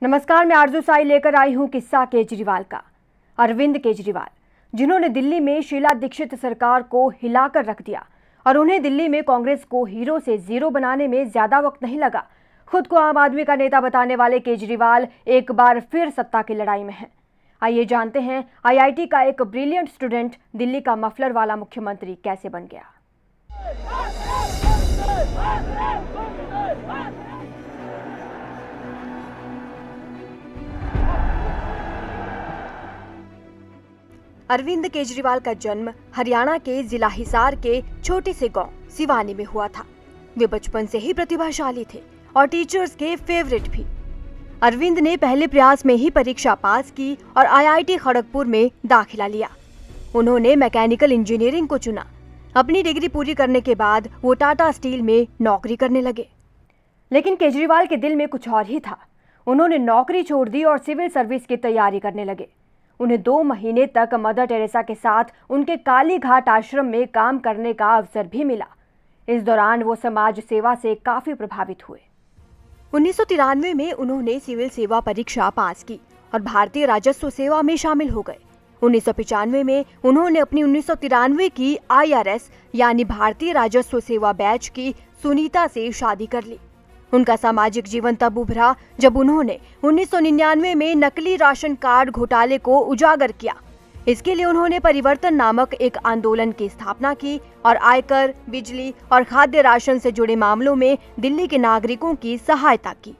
नमस्कार, मैं आरजू साई लेकर आई हूं किस्सा केजरीवाल का। अरविंद केजरीवाल, जिन्होंने दिल्ली में शीला दीक्षित सरकार को हिलाकर रख दिया और उन्हें दिल्ली में कांग्रेस को हीरो से जीरो बनाने में ज्यादा वक्त नहीं लगा। खुद को आम आदमी का नेता बताने वाले केजरीवाल एक बार फिर सत्ता की लड़ाई में हैं। आइए जानते हैं आईआईटी का एक ब्रिलियंट स्टूडेंट दिल्ली का मफलर वाला मुख्यमंत्री कैसे बन गया। अरविंद केजरीवाल का जन्म हरियाणा के जिला हिसार के छोटे से गांव सिवानी में हुआ था। वे बचपन से ही प्रतिभाशाली थे और टीचर्स के फेवरेट भी। अरविंद ने पहले प्रयास में ही परीक्षा पास की और आईआईटी खड़गपुर में दाखिला लिया। उन्होंने मैकेनिकल इंजीनियरिंग को चुना। अपनी डिग्री पूरी करने के बाद वो टाटा स्टील में नौकरी करने लगे। लेकिन केजरीवाल के दिल में कुछ और ही था। उन्होंने नौकरी छोड़ दी और सिविल सर्विस की तैयारी करने लगे। उन्हें 2 महीने तक मदर टेरेसा के साथ उनके काली घाट आश्रम में काम करने का अवसर भी मिला। इस दौरान वो समाज सेवा से काफी प्रभावित हुए। 1993 में उन्होंने सिविल सेवा परीक्षा पास की और भारतीय राजस्व सेवा में शामिल हो गए। 1995 में उन्होंने अपनी 1993 की IRS यानी भारतीय राजस्व सेवा बैच की सुनीता से शादी कर ली। उनका सामाजिक जीवन तब उभरा जब उन्होंने 1999 में नकली राशन कार्ड घोटाले को उजागर किया। इसके लिए उन्होंने परिवर्तन नामक एक आंदोलन की स्थापना की और आयकर, बिजली और खाद्य राशन से जुड़े मामलों में दिल्ली के नागरिकों की सहायता की।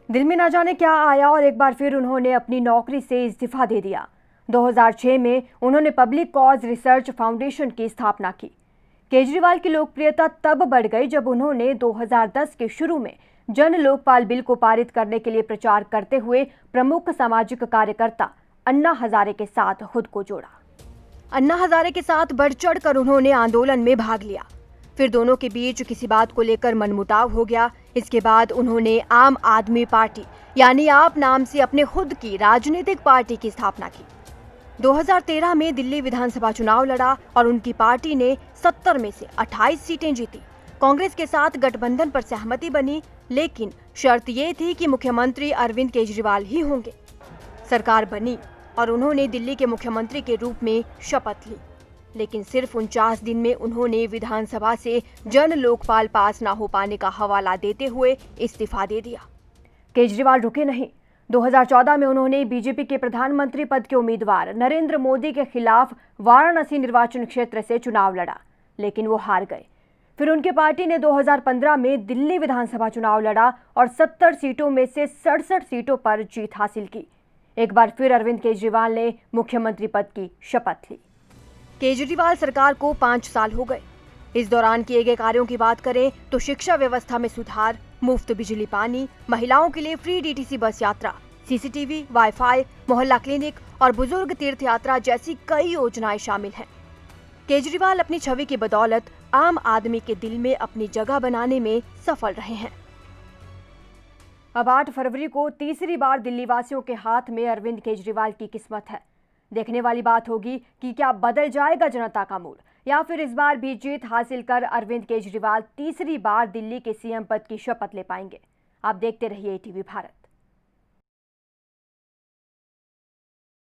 दिल में न जाने क्या आया और एक बार फिर उन्होंने अपनी नौकरी से इस्तीफा दे दिया। 2006 में उन्होंने पब्लिक कॉज रिसर्च फाउंडेशन की स्थापना की। केजरीवाल की लोकप्रियता तब बढ़ गई जब उन्होंने 2010 के शुरू में जन लोकपाल बिल को पारित करने के लिए प्रचार करते हुए प्रमुख सामाजिक कार्यकर्ता अन्ना हजारे के साथ खुद को जोड़ा। अन्ना हजारे के साथ बढ़ चढ़ कर उन्होंने आंदोलन में भाग लिया। फिर दोनों के बीच किसी बात को लेकर मनमुटाव हो गया। इसके बाद उन्होंने आम आदमी पार्टी यानी आप नाम से अपने खुद की राजनीतिक पार्टी की स्थापना की। 2013 में दिल्ली विधानसभा चुनाव लड़ा और उनकी पार्टी ने 70 में से 28 सीटें जीती। कांग्रेस के साथ गठबंधन पर सहमति बनी, लेकिन शर्त ये थी कि मुख्यमंत्री अरविंद केजरीवाल ही होंगे। सरकार बनी और उन्होंने दिल्ली के मुख्यमंत्री के रूप में शपथ ली, लेकिन सिर्फ 49 दिन में उन्होंने विधानसभा से जन लोकपाल पास न हो पाने का हवाला देते हुए इस्तीफा दे दिया। केजरीवाल रुके नहीं। 2014 में उन्होंने बीजेपी के प्रधानमंत्री पद के उम्मीदवार नरेंद्र मोदी के खिलाफ वाराणसी निर्वाचन क्षेत्र से चुनाव लड़ा, लेकिन वो हार गए। फिर उनकी पार्टी ने 2015 में दिल्ली विधानसभा चुनाव लड़ा और 70 सीटों में से 67 सीटों पर जीत हासिल की। एक बार फिर अरविंद केजरीवाल ने मुख्यमंत्री पद की शपथ ली। केजरीवाल सरकार को 5 साल हो गए। इस दौरान किए गए कार्यों की बात करें तो शिक्षा व्यवस्था में सुधार, मुफ्त बिजली पानी, महिलाओं के लिए फ्री DTC बस यात्रा, CCTV, वाईफाई, मोहल्ला क्लिनिक और बुजुर्ग तीर्थ यात्रा जैसी कई योजनाएं शामिल हैं। केजरीवाल अपनी छवि की बदौलत आम आदमी के दिल में अपनी जगह बनाने में सफल रहे हैं। अब 8 फरवरी को तीसरी बार दिल्ली वासियों के हाथ में अरविंद केजरीवाल की किस्मत है। देखने वाली बात होगी कि क्या बदल जाएगा जनता का मूड, या फिर इस बार भी जीत हासिल कर अरविंद केजरीवाल तीसरी बार दिल्ली के CM पद की शपथ ले पाएंगे। आप देखते रहिए ATV भारत।